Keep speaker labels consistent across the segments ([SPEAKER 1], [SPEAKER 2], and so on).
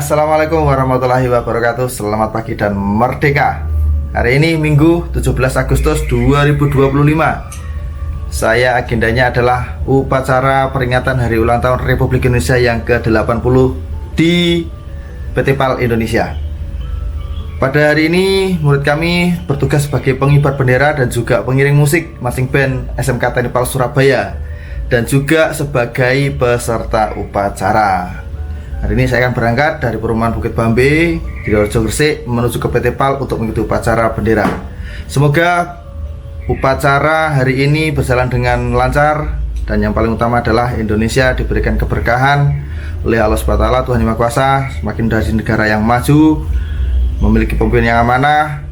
[SPEAKER 1] Assalamualaikum warahmatullahi wabarakatuh. Selamat pagi dan merdeka. Hari ini Minggu 17 Agustus 2025. Saya agendanya adalah upacara peringatan Hari Ulang Tahun Republik Indonesia yang ke-80 di PT PAL Indonesia. Pada hari ini murid kami bertugas sebagai pengibar bendera dan juga pengiring musik marching band SMK TNI PAL Surabaya, dan juga sebagai peserta upacara. Hari ini saya akan berangkat dari perumahan Bukit Bambe di Sidoarjo Gresik menuju ke PT PAL untuk mengikuti upacara bendera. Semoga upacara hari ini berjalan dengan lancar, dan yang paling utama adalah Indonesia diberikan keberkahan oleh Allah SWT, Tuhan Yang Maha Kuasa, semakin dari negara yang maju, memiliki pemimpin yang amanah,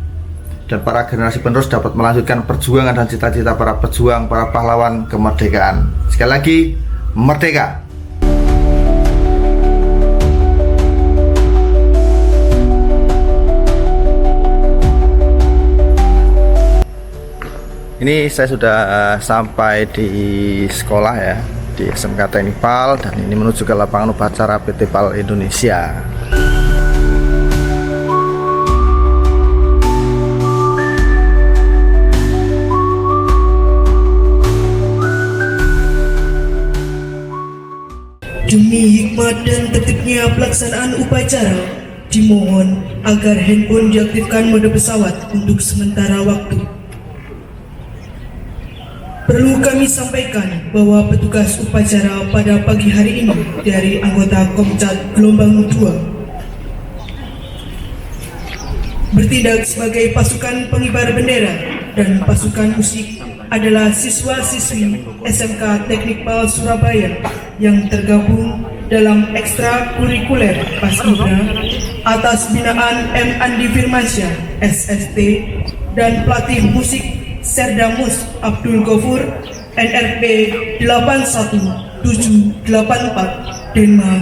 [SPEAKER 1] dan para generasi penerus dapat melanjutkan perjuangan dan cita-cita para pejuang, para pahlawan kemerdekaan. Sekali lagi, merdeka! Ini saya sudah sampai di sekolah ya, di SMK TNI PAL, dan ini menuju ke lapangan upacara PT PAL Indonesia.
[SPEAKER 2] Demi hikmat dan tertibnya pelaksanaan upacara, dimohon agar handphone diaktifkan mode pesawat untuk sementara waktu. Perlu kami sampaikan bahwa petugas upacara pada pagi hari ini dari anggota Komcat Gelombang 2 bertindak sebagai pasukan pengibar bendera dan pasukan musik adalah siswa-siswi SMK Teknik PAL Surabaya yang tergabung dalam ekstrakurikuler Paskibra atas binaan M. Andi Firmansyah SST dan pelatih musik Serdamus Abdul Ghafur NRP 81784 Denma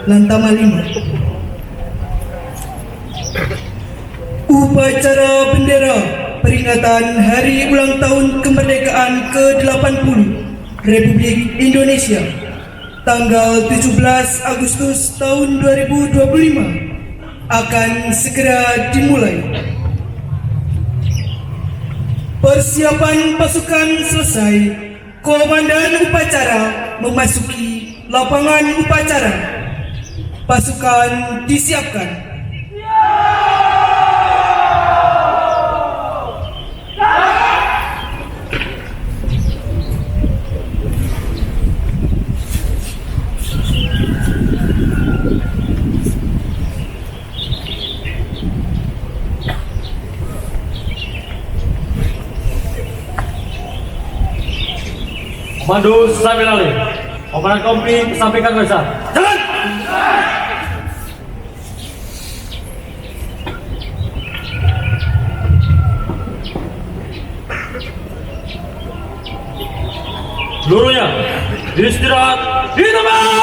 [SPEAKER 2] Lantama 5. Upacara bendera peringatan Hari Ulang Tahun Kemerdekaan ke-80 Republik Indonesia tanggal 17 Agustus tahun 2025 akan segera dimulai. Persiapan pasukan selesai. Komandan upacara memasuki lapangan upacara. Pasukan disiapkan.
[SPEAKER 3] Komando sambil alih. Komandan komplit sampaikan besar. Jalan! Seluruhnya istirahat di tempat.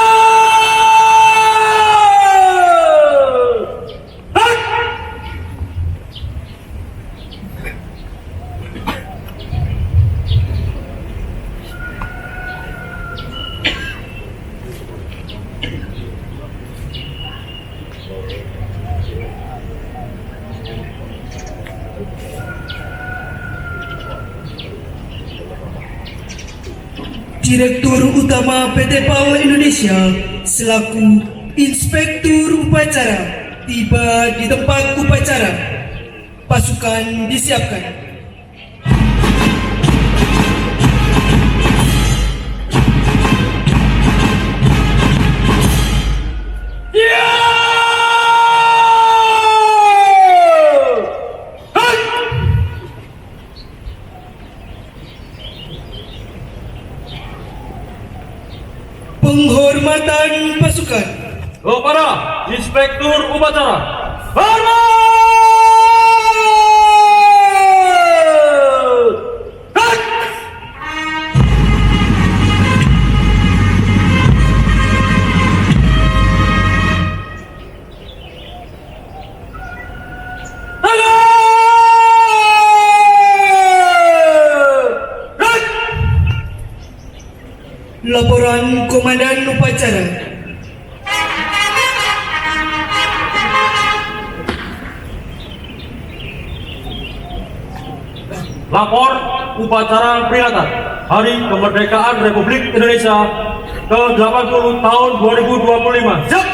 [SPEAKER 2] Direktur Utama PT PAL Indonesia selaku Inspektur Upacara tiba di tempat upacara. Pasukan disiapkan. Penghormatan pasukan.
[SPEAKER 3] Kepada Inspektur Upacara, hormat!
[SPEAKER 2] Laporan Komandan Upacara.
[SPEAKER 3] lapor upacara peringatan Hari Kemerdekaan Republik Indonesia ke-80 tahun 2025. Siap!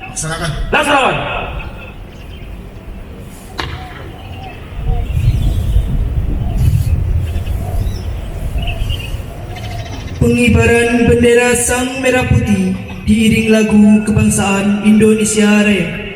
[SPEAKER 4] Laksanakan.
[SPEAKER 3] Laksanakan!
[SPEAKER 2] Pengibaran bendera Sang Merah Putih diiring lagu kebangsaan Indonesia Raya.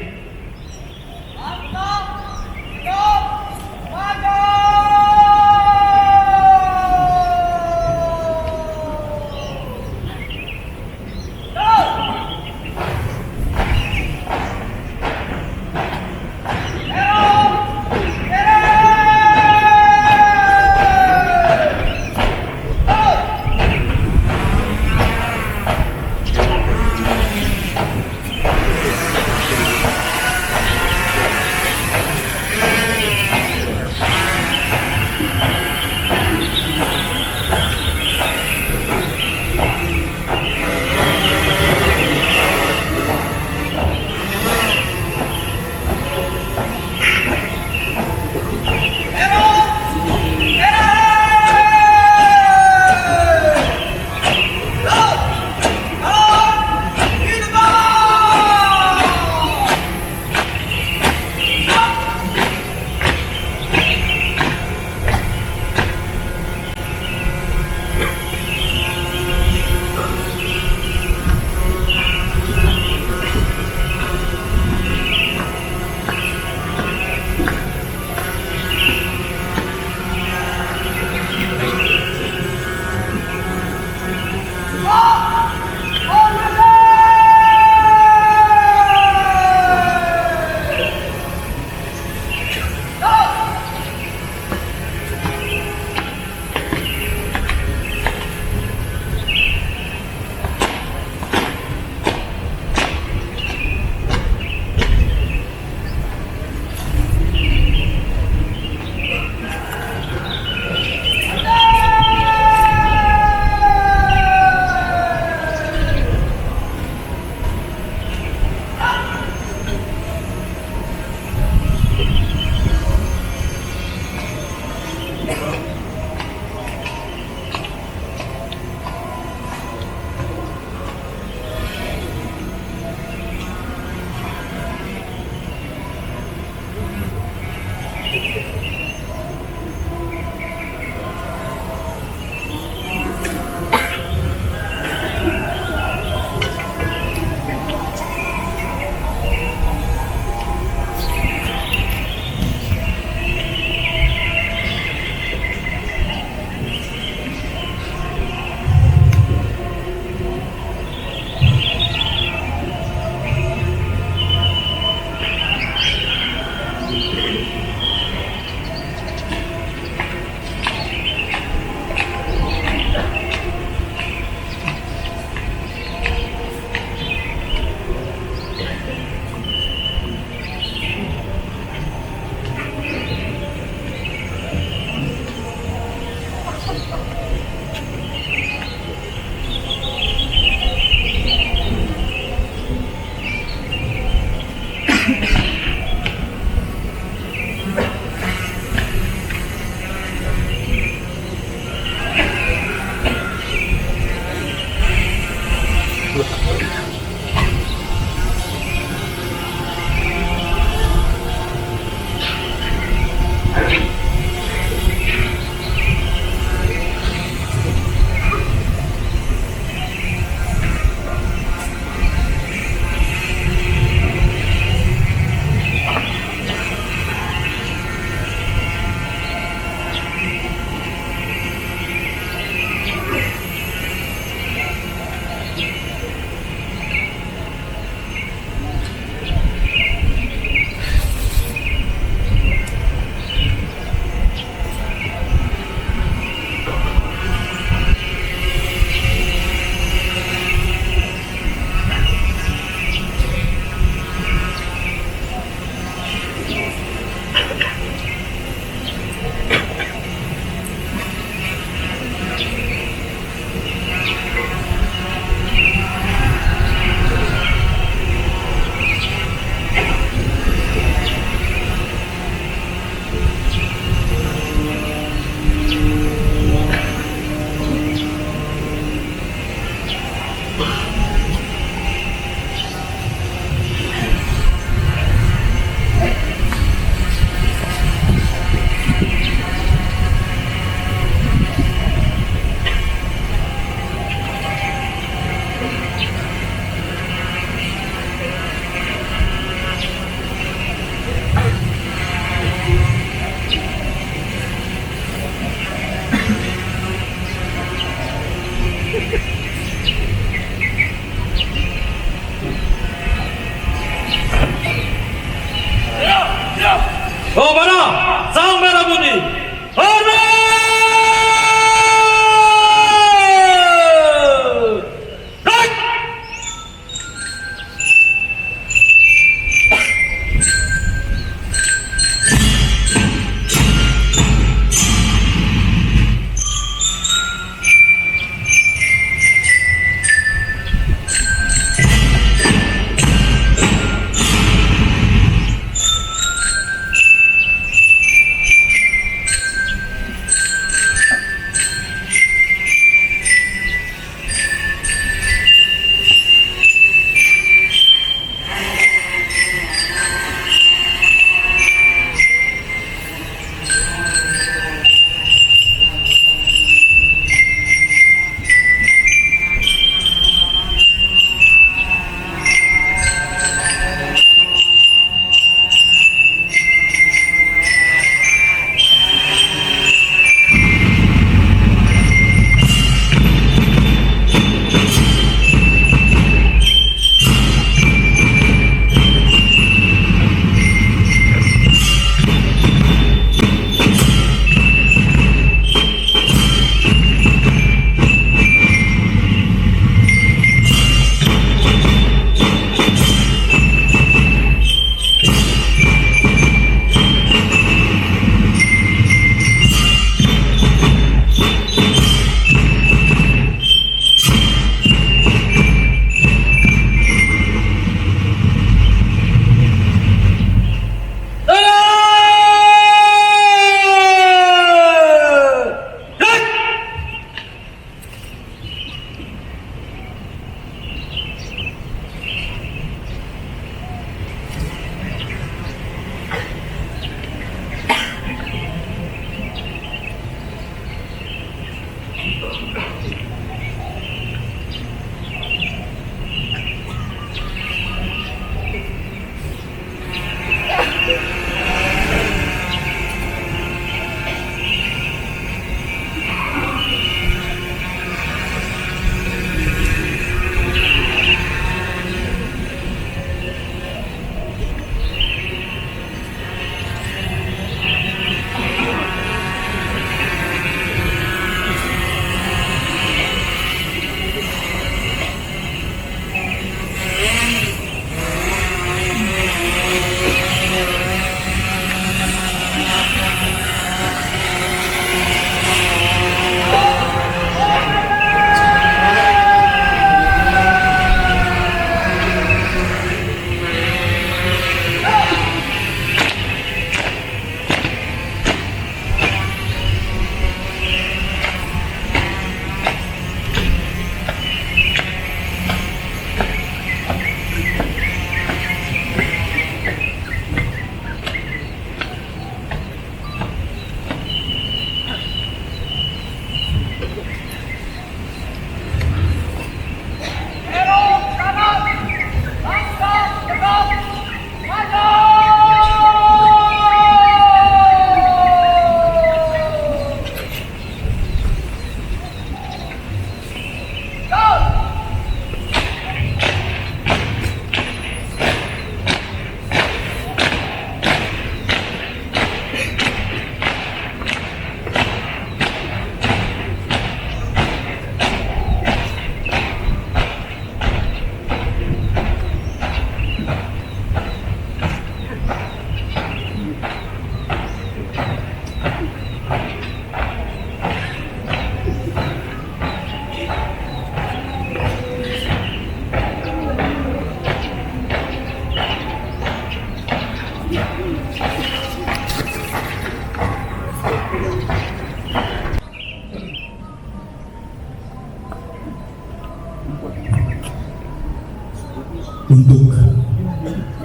[SPEAKER 4] Untuk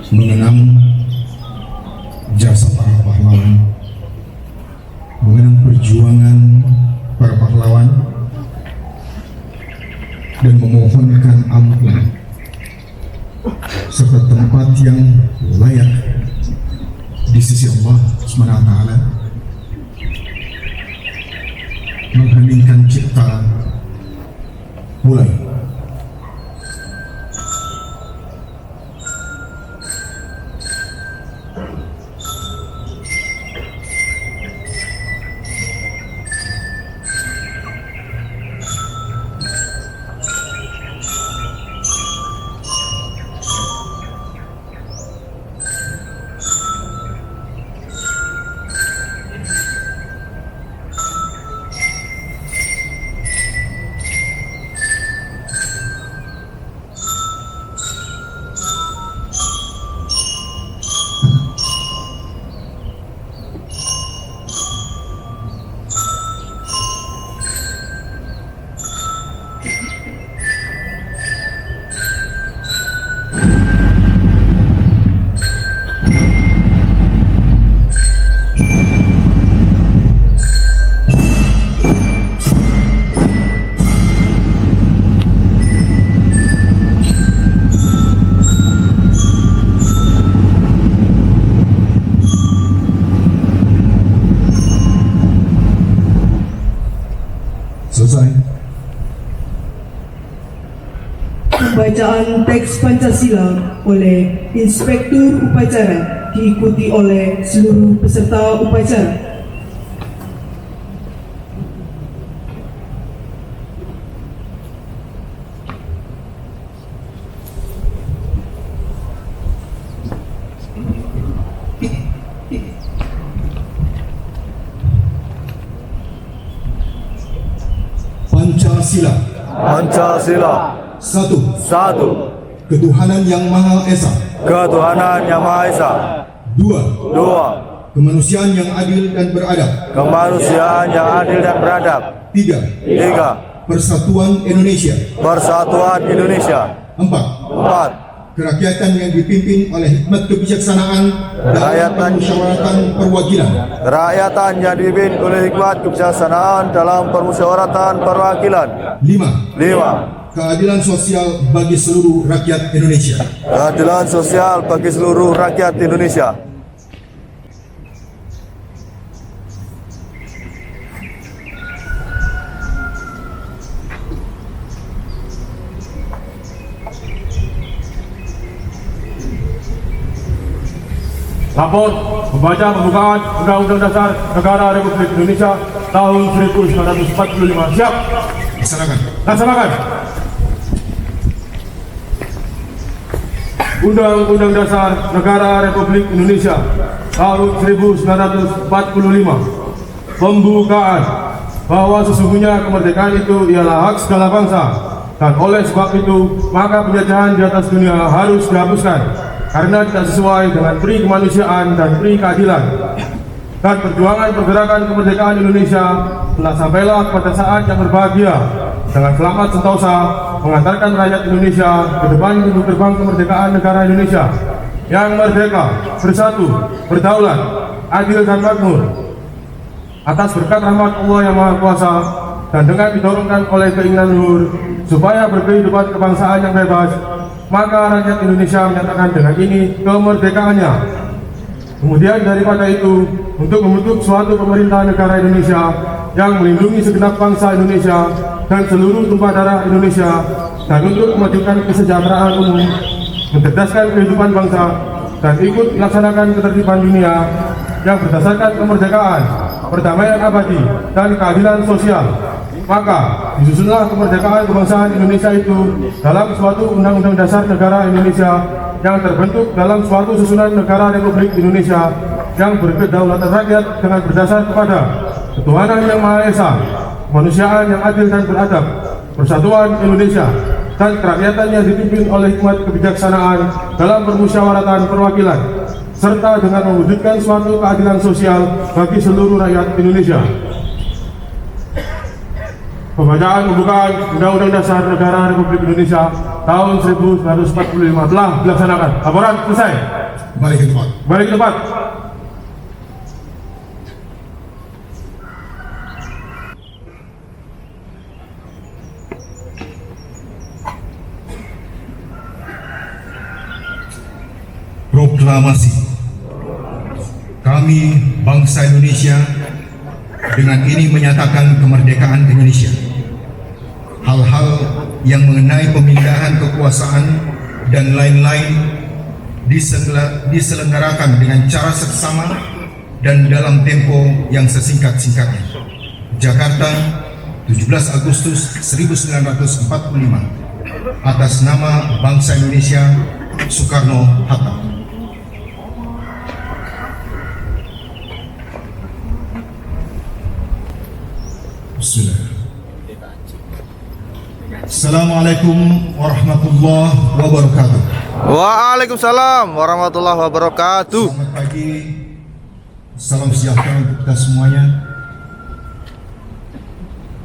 [SPEAKER 4] mengenang jasa para pahlawan, mengenang perjuangan para pahlawan, dan memohonkan ampun serta tempat yang layak di sisi Allah SWT, mengheningkan cipta mulai. Selesai.
[SPEAKER 2] Pembacaan teks Pancasila oleh Inspektur Upacara diikuti oleh seluruh peserta upacara.
[SPEAKER 4] Pancasila.
[SPEAKER 5] Pancasila.
[SPEAKER 4] Satu.
[SPEAKER 5] Satu.
[SPEAKER 4] Ketuhanan yang Maha Esa.
[SPEAKER 5] Ketuhanan Yang Maha Esa.
[SPEAKER 4] Dua.
[SPEAKER 5] Dua.
[SPEAKER 4] Kemanusiaan yang adil dan beradab.
[SPEAKER 5] Kemanusiaan yang adil dan beradab.
[SPEAKER 4] Tiga.
[SPEAKER 5] Tiga.
[SPEAKER 4] Persatuan Indonesia.
[SPEAKER 5] Persatuan Indonesia.
[SPEAKER 4] Empat.
[SPEAKER 5] Empat.
[SPEAKER 4] kerakyatan yang dipimpin oleh hikmat kebijaksanaan dalam
[SPEAKER 5] Kerakyatan.
[SPEAKER 4] permusyawaratan perwakilan.
[SPEAKER 5] Kerakyatan yang dipimpin oleh hikmat kebijaksanaan dalam permusyawaratan perwakilan.
[SPEAKER 4] 5.
[SPEAKER 5] 5.
[SPEAKER 4] Keadilan sosial bagi seluruh rakyat Indonesia.
[SPEAKER 5] Keadilan sosial bagi seluruh rakyat Indonesia.
[SPEAKER 3] Lapor membaca pembukaan Undang-Undang Dasar Negara Republik Indonesia tahun 1945. Siap.
[SPEAKER 4] Laksanakan.
[SPEAKER 3] Laksanakan. Undang-Undang Dasar Negara Republik Indonesia tahun 1945. Pembukaan bahwa sesungguhnya kemerdekaan itu ialah hak segala bangsa, dan oleh sebab itu maka penjajahan di atas dunia harus dihapuskan karena tidak sesuai dengan pri kemanusiaan dan pri keadilan. Dan perjuangan pergerakan kemerdekaan Indonesia telah sampailah pada saat yang berbahagia dengan selamat sentosa mengantarkan rakyat Indonesia ke depan pintu gerbang kemerdekaan negara Indonesia yang merdeka, bersatu, berdaulat, adil dan makmur. Atas berkat rahmat Allah yang Maha Kuasa dan dengan didorongkan oleh keinginan luhur supaya berkehidupan kebangsaan yang bebas, maka rakyat Indonesia menyatakan dengan ini kemerdekaannya. Kemudian daripada itu, untuk membentuk suatu pemerintah negara Indonesia yang melindungi segenap bangsa Indonesia dan seluruh tumpah darah Indonesia, dan untuk memajukan kesejahteraan umum, mencerdaskan kehidupan bangsa, dan ikut melaksanakan ketertiban dunia yang berdasarkan kemerdekaan, perdamaian abadi, dan keadilan sosial. Maka disusunlah kemerdekaan kebangsaan Indonesia itu dalam suatu Undang-Undang Dasar Negara Indonesia yang terbentuk dalam suatu susunan negara Republik Indonesia yang berkedaulatan rakyat dengan berdasar kepada ketuhanan yang Maha Esa, kemanusiaan yang adil dan beradab, persatuan Indonesia, dan kerakyatan yang dipimpin oleh hikmat kebijaksanaan dalam permusyawaratan perwakilan, serta dengan mewujudkan suatu keadilan sosial bagi seluruh rakyat Indonesia. Pembacaan pembukaan Undang-Undang Dasar Negara Republik Indonesia tahun 1945 telah dilaksanakan. Laporan selesai.
[SPEAKER 4] Balik ke tempat.
[SPEAKER 3] Balik ke tempat.
[SPEAKER 4] Proklamasi. Kami bangsa Indonesia dengan ini menyatakan kemerdekaan Indonesia. Hal-hal yang mengenai pemindahan kekuasaan dan lain-lain diselenggarakan dengan cara seksama dan dalam tempo yang sesingkat-singkatnya. Jakarta, 17 Agustus 1945. Atas nama bangsa Indonesia, Soekarno-Hatta. Assalamualaikum warahmatullahi wabarakatuh.
[SPEAKER 5] Waalaikumsalam warahmatullahi wabarakatuh.
[SPEAKER 4] Selamat pagi, salam sejahtera untuk kita semuanya.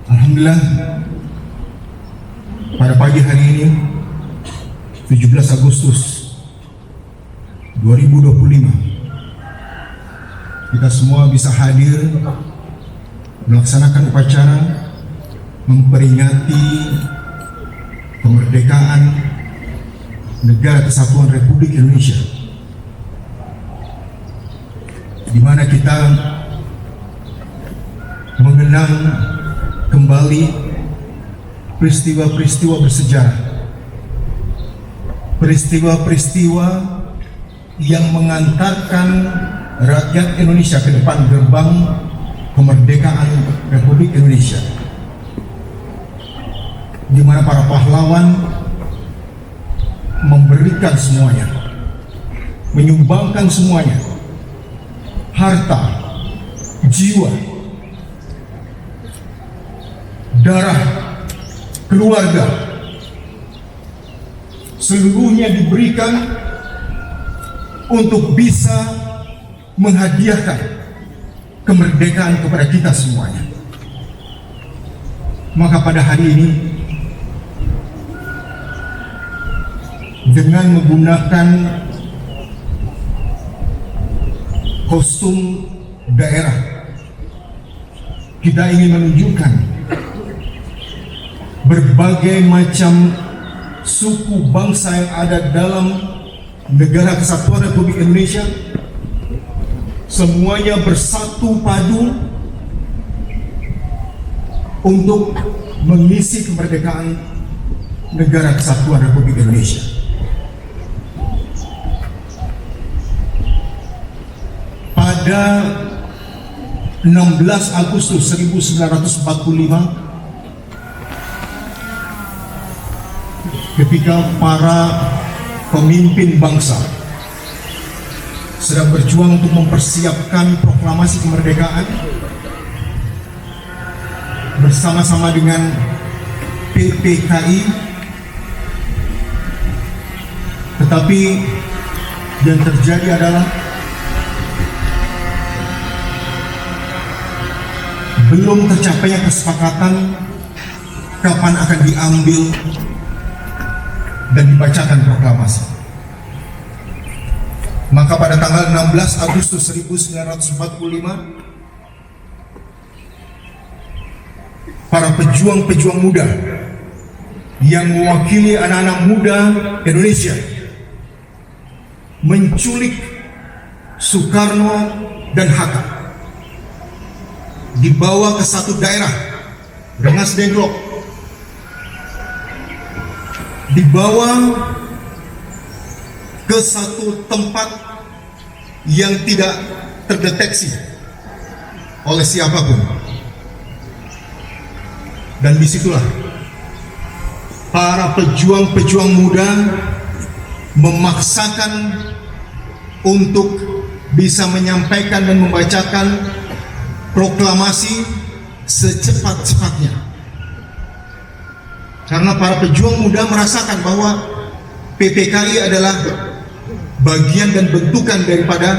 [SPEAKER 4] Alhamdulillah, pada pagi hari ini 17 Agustus 2025 kita semua bisa hadir melaksanakan upacara memperingati kemerdekaan Negara Kesatuan Republik Indonesia, di mana kita mengenang kembali peristiwa-peristiwa bersejarah, peristiwa-peristiwa yang mengantarkan rakyat Indonesia ke depan gerbang kemerdekaan Republik Indonesia, di mana para pahlawan memberikan semuanya, menyumbangkan semuanya, harta, jiwa, darah, keluarga, seluruhnya diberikan untuk bisa menghadiahkan kemerdekaan kepada kita semuanya. Maka pada hari ini dengan menggunakan kostum daerah. Kita ingin menunjukkan berbagai macam suku bangsa yang ada dalam Negara Kesatuan Republik Indonesia, semuanya bersatu padu untuk mengisi kemerdekaan Negara Kesatuan Republik Indonesia. Pada 16 Agustus 1945, ketika para pemimpin bangsa sedang berjuang untuk mempersiapkan proklamasi kemerdekaan bersama-sama dengan PPKI, tetapi yang terjadi adalah belum tercapainya kesepakatan kapan akan diambil dan dibacakan proklamasi. Maka pada tanggal 16 Agustus 1945, para pejuang-pejuang muda yang mewakili anak-anak muda Indonesia menculik Soekarno dan Hatta, dibawa ke satu daerah, Rengas Dengklok, dibawa ke satu tempat yang tidak terdeteksi oleh siapapun. Dan disitulah para pejuang-pejuang muda memaksakan untuk bisa menyampaikan dan membacakan proklamasi secepat-cepatnya. Karena para pejuang muda merasakan bahwa PPKI adalah bagian dan bentukan daripada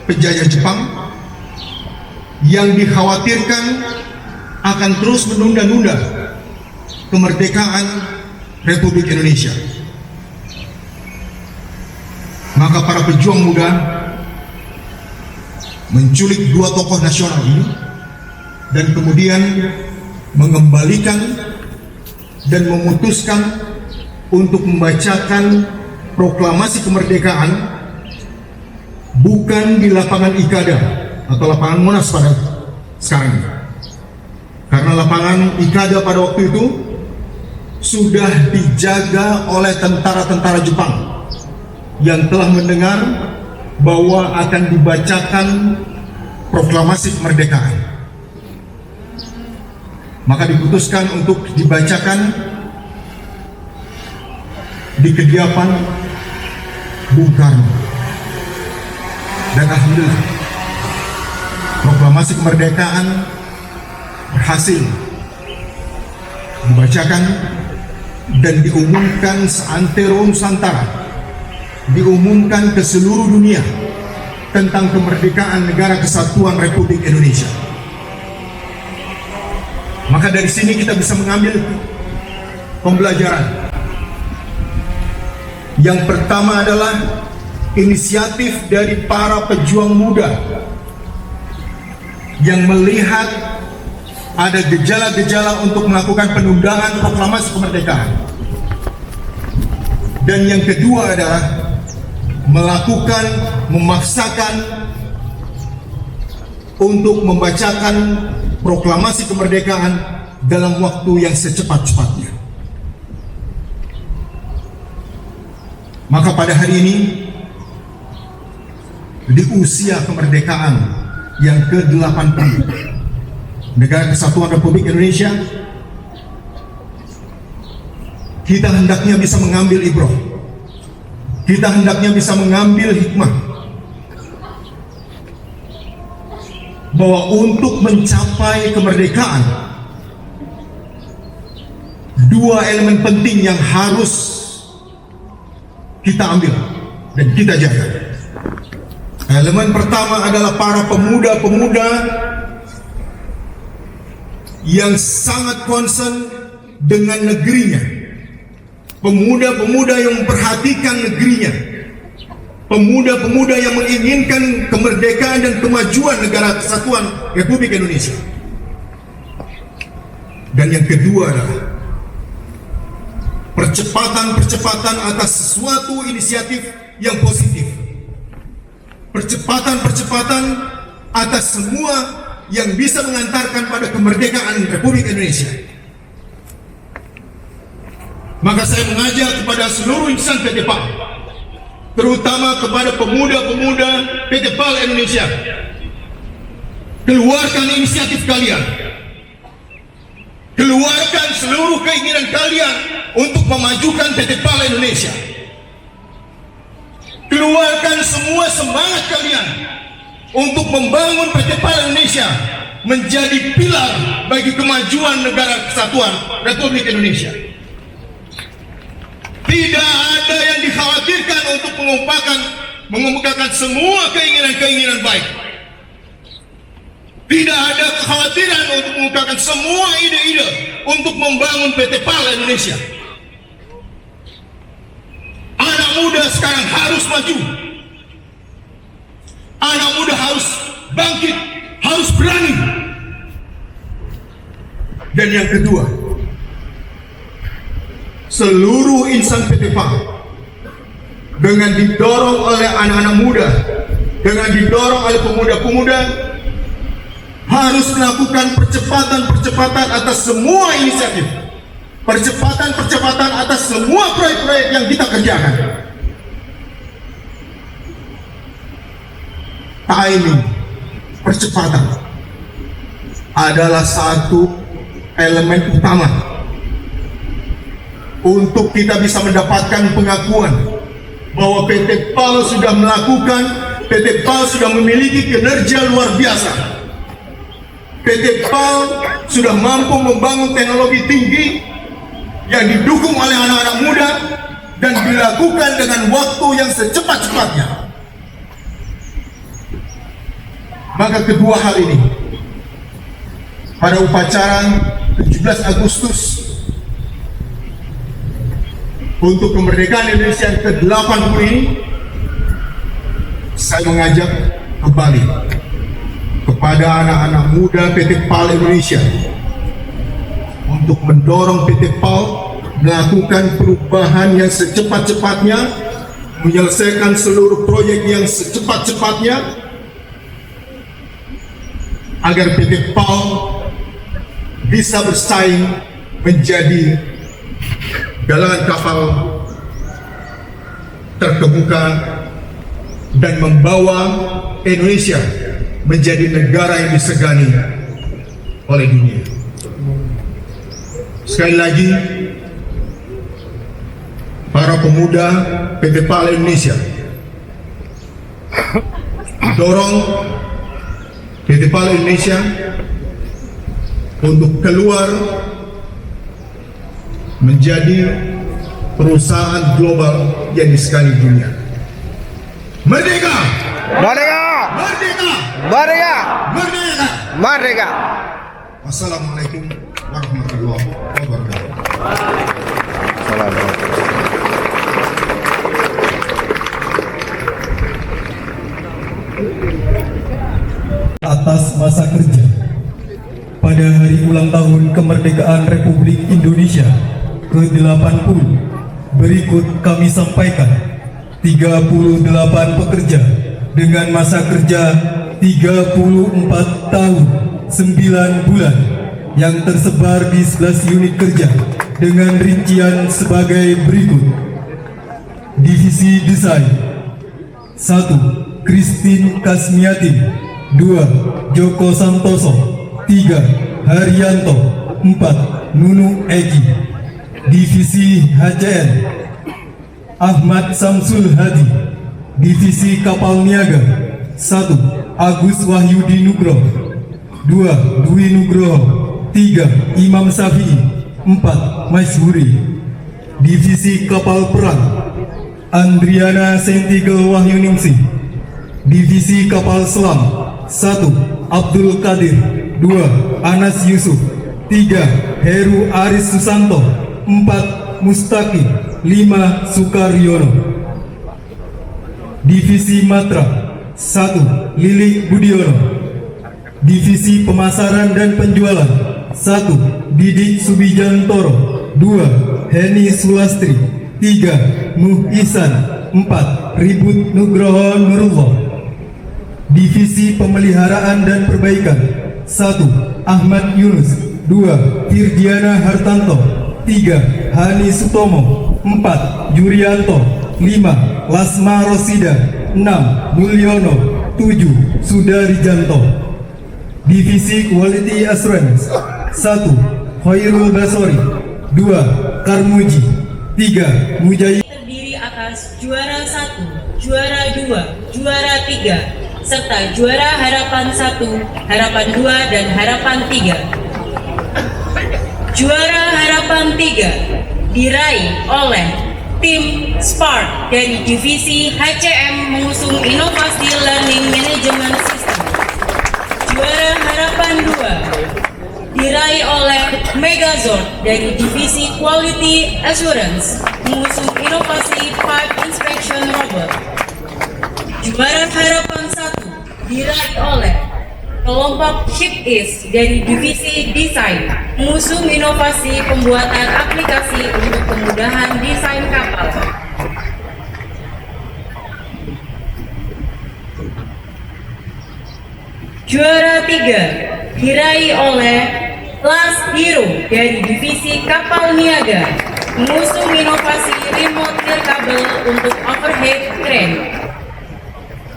[SPEAKER 4] penjajah Jepang yang dikhawatirkan akan terus menunda-nunda kemerdekaan Republik Indonesia. Maka para pejuang muda menculik dua tokoh nasional ini dan kemudian mengembalikan dan memutuskan untuk membacakan proklamasi kemerdekaan bukan di lapangan Ikada atau lapangan Monas pada sekarang ini. Karena lapangan Ikada pada waktu itu sudah dijaga oleh tentara-tentara Jepang yang telah mendengar bahwa akan dibacakan proklamasi kemerdekaan. Maka diputuskan untuk dibacakan di kediaman Bung Karno. Dan alhamdulillah proklamasi kemerdekaan berhasil dibacakan dan diumumkan seantero Nusantara, diumumkan ke seluruh dunia tentang kemerdekaan Negara Kesatuan Republik Indonesia. Maka dari sini kita bisa mengambil pembelajaran. Yang pertama adalah inisiatif dari para pejuang muda yang melihat ada gejala-gejala untuk melakukan penundaan proklamasi kemerdekaan. Dan yang kedua adalah memaksakan untuk membacakan proklamasi kemerdekaan dalam waktu yang secepat-cepatnya. Maka pada hari ini, di usia kemerdekaan yang ke-80 Negara Kesatuan Republik Indonesia, kita hendaknya bisa mengambil ibrah, kita hendaknya bisa mengambil hikmah bahwa untuk mencapai kemerdekaan, dua elemen penting yang harus kita ambil dan kita jaga. Elemen pertama adalah para pemuda-pemuda yang sangat concern dengan negerinya, pemuda-pemuda yang memperhatikan negerinya, pemuda-pemuda yang menginginkan kemerdekaan dan kemajuan negara kesatuan Republik Indonesia. Dan yang kedua adalah percepatan atas sesuatu inisiatif yang positif, percepatan atas semua yang bisa mengantarkan pada kemerdekaan Republik Indonesia. Maka saya mengajak kepada seluruh insan PT PAL, terutama kepada pemuda-pemuda PT PAL Indonesia, keluarkan inisiatif kalian, keluarkan seluruh keinginan kalian untuk memajukan PT PAL Indonesia, keluarkan semua semangat kalian untuk membangun PT PAL Indonesia menjadi pilar bagi kemajuan negara kesatuan Republik Indonesia. Tidak ada yang dikhawatirkan untuk mengemukakan semua keinginan-keinginan baik. Tidak ada kekhawatiran untuk mengungkapkan semua ide-ide untuk membangun PT PAL Indonesia. Anak muda sekarang harus maju. Anak muda harus bangkit, harus berani. Dan yang kedua, seluruh insan PT PAL dengan didorong oleh anak-anak muda, dengan didorong oleh pemuda-pemuda, harus melakukan percepatan atas semua inisiatif, percepatan atas semua proyek-proyek yang kita kerjakan. Timing, percepatan adalah satu elemen utama untuk kita bisa mendapatkan pengakuan bahwa PT PAL sudah melakukan, PT PAL sudah memiliki kinerja luar biasa. PT PAL sudah mampu membangun teknologi tinggi yang didukung oleh anak-anak muda dan dilakukan dengan waktu yang secepat-cepatnya. Maka kedua hal ini, pada upacara 17 Agustus untuk kemerdekaan Indonesia yang ke-80 ini, saya mengajak kembali kepada anak-anak muda PT PAL Indonesia untuk mendorong PT PAL melakukan perubahan yang secepat-cepatnya, menyelesaikan seluruh proyek yang secepat-cepatnya, agar PT PAL bisa bersaing menjadi galangan kapal terkemuka dan membawa Indonesia menjadi negara yang disegani oleh dunia. Sekali lagi, para pemuda PT PAL Indonesia dorong PT PAL Indonesia untuk keluar menjadi perusahaan global yang disegani dunia. Merdeka!
[SPEAKER 1] Merdeka!
[SPEAKER 4] Merdeka!
[SPEAKER 1] Merdeka!
[SPEAKER 4] Merdeka!
[SPEAKER 1] Merdeka!
[SPEAKER 4] Wassalamualaikum warahmatullahi wabarakatuh.
[SPEAKER 1] Assalamualaikum.
[SPEAKER 6] Atas masa kerja pada hari ulang tahun kemerdekaan Republik Indonesia ke-80, berikut kami sampaikan 38 pekerja dengan masa kerja 34 tahun 9 bulan yang tersebar di 11 unit kerja dengan rincian sebagai berikut. Divisi Desain 1. Christine Kasmiati. 2. Joko Santoso. 3. Haryanto. 4. Nunu Egi. Divisi HCN Ahmad Samsul Hadi. Divisi Kapal Niaga 1. Agus Wahyudi Nugroho. 2. Dwi Nugroho. 3. Imam Syafi'i. 4. Maishuri. Divisi Kapal Perang Andriana Sentigel Wahyuningsih. Divisi Kapal Selam 1. Abdul Qadir. 2. Anas Yusuf. 3. Heru Aris Susanto. 4. Mustaqim. 5 Sukaryono. Divisi Matra 1 Lilik Budiono. Divisi Pemasaran dan Penjualan 1 Didik Subijantoro, 2 Heni Sulastri, 3 Nuh Ihsan, 4 Ribut Nugroho Nurullah. Divisi Pemeliharaan dan Perbaikan 1 Ahmad Yunus, 2 Firdiana Hartanto, 3 Hani Sutomo, 4 Yurianto, 5 Lasma Rosida, 6 Mulyono, 7 Sudarijanto. Divisi Quality Assurance 1 Khairul Basori, 2 Karmuji, 3 Mujahid.
[SPEAKER 7] Terdiri atas juara 1, juara 2, juara 3, serta juara harapan 1, harapan 2, dan harapan 3. Juara harapan 3 diraih oleh tim Spark dari divisi HCM mengusung inovasi Learning Management System. Juara harapan 2 diraih oleh Megazord dari divisi Quality Assurance mengusung inovasi Part Inspection Robot. Juara harapan 1 diraih oleh kelompok ShipIS dari divisi Desain mengusung inovasi pembuatan aplikasi untuk kemudahan desain kapal. Juara 3 diraih oleh Last Hero dari divisi Kapal Niaga mengusung inovasi remote clear kabel untuk overhead crane.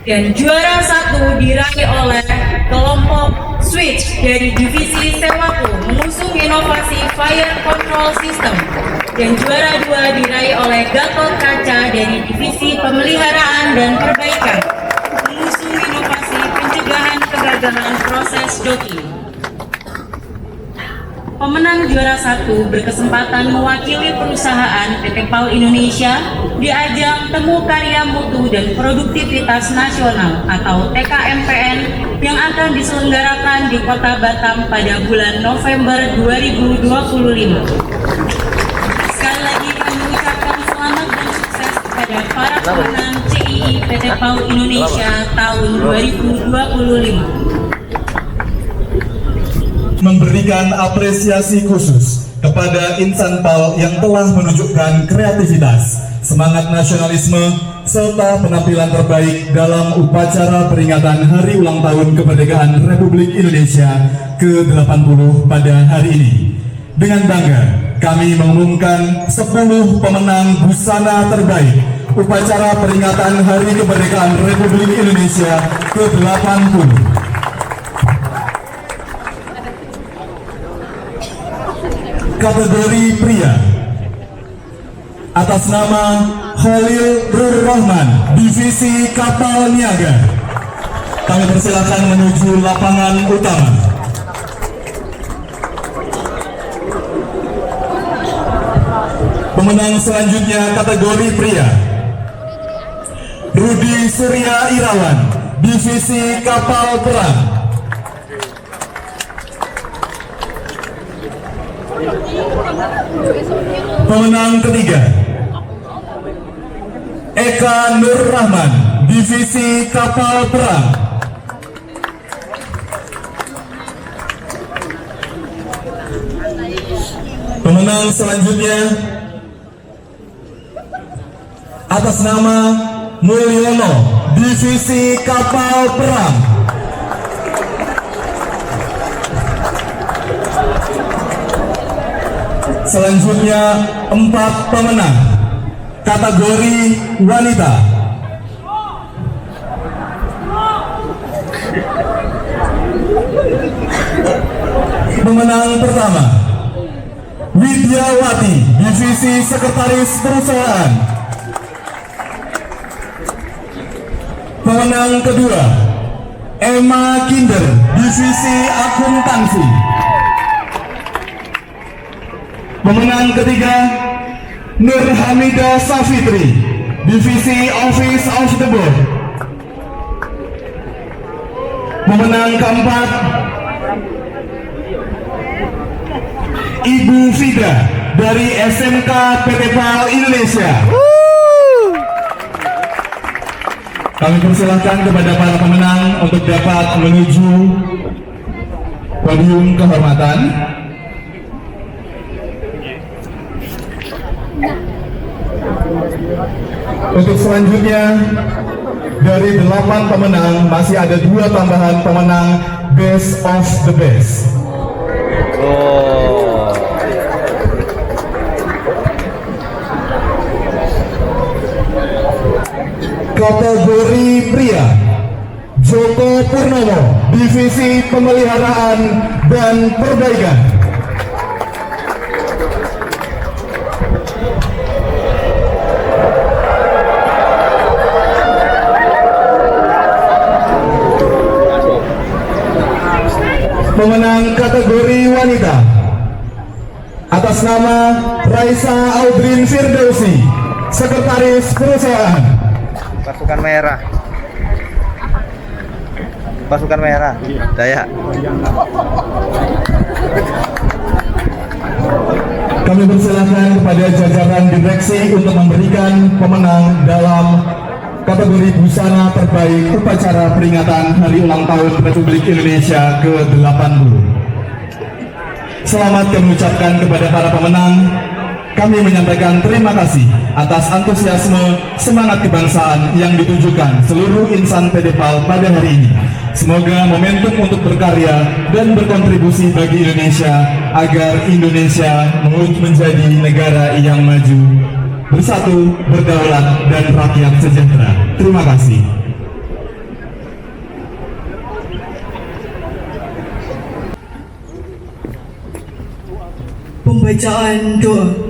[SPEAKER 7] Dan juara 1 diraih oleh kelompok Switch dari divisi Sewaku mengusung inovasi fire control system. Dan juara 2 diraih oleh Gatot Kaca dari divisi Pemeliharaan dan Perbaikan mengusung inovasi pencegahan kegagalan proses docking. Pemenang juara 1 berkesempatan mewakili perusahaan PT PAL Indonesia di ajang Temu Karya Mutu dan Produktivitas Nasional atau TKMPN yang akan diselenggarakan di Kota Batam pada bulan November 2025. Sekali lagi kami ucapkan selamat dan sukses kepada para pemenang CII PT PAL Indonesia tahun 2025.
[SPEAKER 6] Memberikan apresiasi khusus kepada insan PAL yang telah menunjukkan kreativitas, semangat nasionalisme, serta penampilan terbaik dalam upacara peringatan Hari Ulang Tahun Kemerdekaan Republik Indonesia ke-80 pada hari ini. Dengan bangga, kami mengumumkan 10 pemenang busana terbaik upacara peringatan Hari Kemerdekaan Republik Indonesia ke-80. Kategori pria, atas nama Khalil Nur Rahman, divisi Kapal Niaga, kami persilakan menuju lapangan utama. Pemenang selanjutnya kategori pria, Rudi Surya Irawan, divisi Kapal Perang. Pemenang ketiga, Eka Nur Rahman, divisi Kapal Perang. Pemenang selanjutnya atas nama Mulyono, divisi Kapal Perang. Selanjutnya 4 pemenang kategori wanita. Pemenang pertama, Widyawati, divisi Sekretaris Perusahaan. Pemenang kedua, Emma Kinder, divisi Akuntansi. Pemenang ketiga, Nur Hamida Safitri, divisi Office of the Board. Pemenang keempat, Ibu Fida, dari SMK PT PAL Indonesia. Kami persilahkan kepada para pemenang untuk dapat menuju podium kehormatan. Untuk selanjutnya, dari 8 pemenang masih ada 2 tambahan pemenang Best of the Best. Kategori pria, Joko Purnomo, Divisi Pemeliharaan dan Perbaikan. Pemenang kategori wanita, atas nama Raisa Audrin Firdausi, Sekretaris Perusahaan.
[SPEAKER 1] Pasukan merah. Pasukan merah. Daya.
[SPEAKER 6] Kami persilahkan kepada jajaran direksi untuk memberikan pemenang dalam kategori busana terbaik upacara peringatan Hari Ulang Tahun Republik Indonesia ke-80. Selamat kami ucapkan kepada para pemenang. Kami menyampaikan terima kasih atas antusiasme semangat kebangsaan yang ditunjukkan seluruh insan PT PAL pada hari ini. Semoga momentum untuk berkarya dan berkontribusi bagi Indonesia agar Indonesia menjadi negara yang maju, bersatu, berdaulat, dan rakyat sejahtera. Terima kasih.
[SPEAKER 2] Pembacaan doa.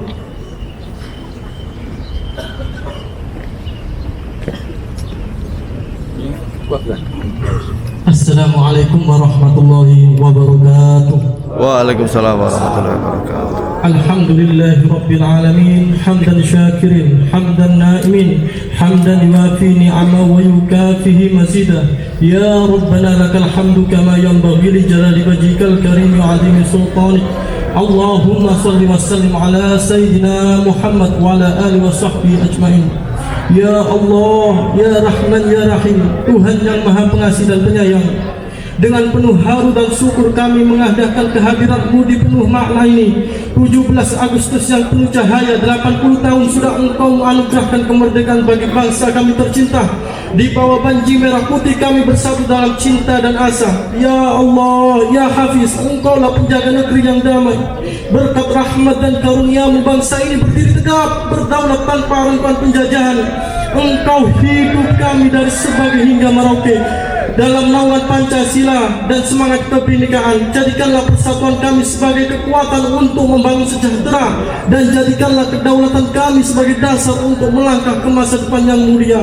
[SPEAKER 8] Assalamualaikum warahmatullahi wabarakatuh.
[SPEAKER 1] Waalaikumsalam warahmatullahi wabarakatuh.
[SPEAKER 8] Alhamdulillahi rabbil alamin, hamdan syakirin, hamdan naimin, hamdan yuafi ni'ama wa yukafihi mazida. Ya Rabbana lakal hamdu kama yanbaghi li jalali wajhikal karim wa 'azimi sultanik. Allahumma salli wa sallim ala sayyidina Muhammad wa ala alihi wa sahbihi ajmain. Ya Allah, Ya Rahman, Ya Rahim, Tuhan yang Maha Pengasih dan Penyayang, dengan penuh haru dan syukur kami mengadakan kehadiran-Mu di penuh makna ini. 17 Agustus yang penuh cahaya, 80 tahun sudah Engkau menganugerahkan kemerdekaan bagi bangsa kami tercinta. Di bawah banji merah putih kami bersatu dalam cinta dan asa. Ya Allah, Ya Hafiz, Engkaulah penjaga negeri yang damai. Berkat rahmat dan karunia-Mu bangsa ini berdiri tegak, berdaulat tanpa rangkuan penjajahan. Engkau hidup kami dari sebagai hingga Merauke dalam naungan Pancasila dan semangat kebinekaan. Jadikanlah persatuan kami sebagai kekuatan untuk membangun sejahtera, dan jadikanlah kedaulatan kami sebagai dasar untuk melangkah ke masa depan yang mulia.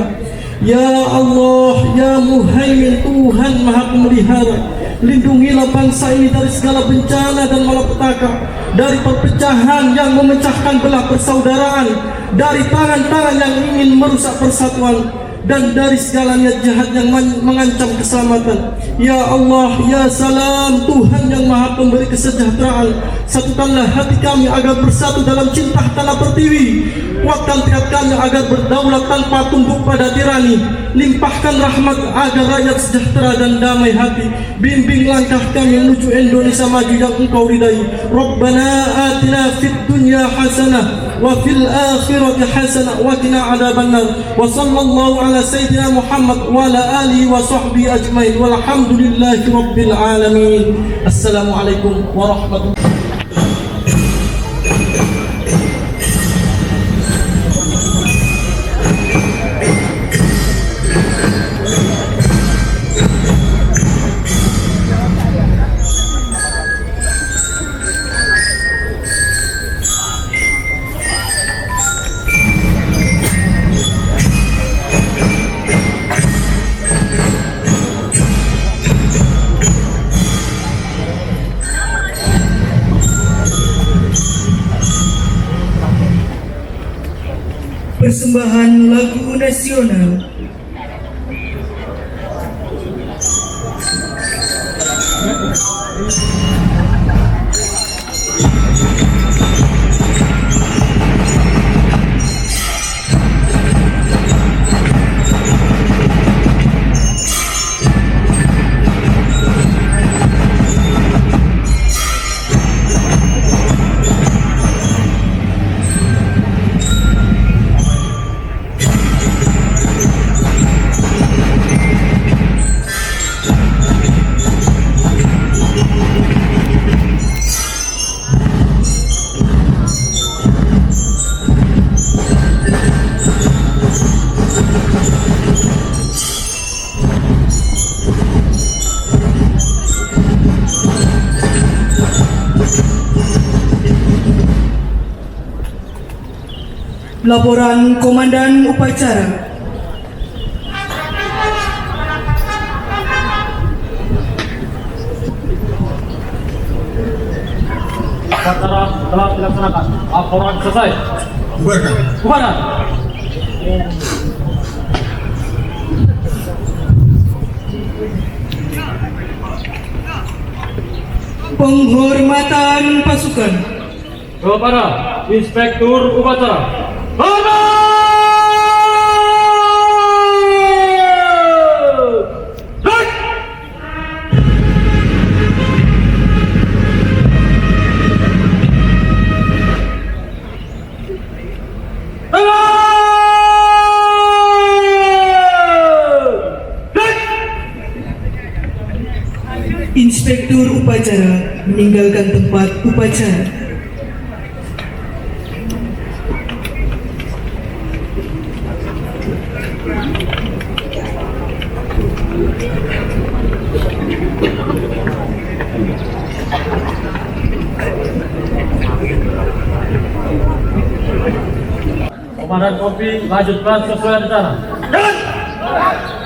[SPEAKER 8] Ya Allah, Ya Muhaimin, Tuhan Maha Pemelihara, lindungilah bangsa ini dari segala bencana dan malapetaka, dari perpecahan yang memecahkan belah persaudaraan, dari tangan-tangan yang ingin merusak persatuan, dan dari segala niat jahat yang mengancam keselamatan. Ya Allah, Ya Salam, Tuhan yang Maha Pemberi kesejahteraan, satukanlah hati kami agar bersatu dalam cinta tanah pertiwi. Kuatkan tekad kami agar berdaulat tanpa tunduk pada tirani. Limpahkan rahmat agar rakyat sejahtera dan damai hati. Bimbing langkah kami menuju Indonesia maju yang Engkau ridai. Rabbana atina fid dunya hasanah wa fil akhirati hasanah wa qina adzabannar. Wa sallallahu ala sayyidina Muhammad wa ala alihi wa sahbihi ajmain. Walhamdulillahi rabbil alamin. Assalamualaikum warahmatullahi wabarakatuh.
[SPEAKER 2] Persembahan lagu nasional. Laporan Komandan Upacara.
[SPEAKER 8] Upacara telah dilaksanakan. Laporan selesai.
[SPEAKER 4] Bubarkan.
[SPEAKER 8] Bubaran.
[SPEAKER 2] Penghormatan pasukan.
[SPEAKER 8] Kepada Inspektur Upacara. Hormat! Baik!
[SPEAKER 2] Inspektur Upacara meninggalkan tempat upacara.
[SPEAKER 8] Komandan Kopi lanjutkan sesuai rencana. Jalan!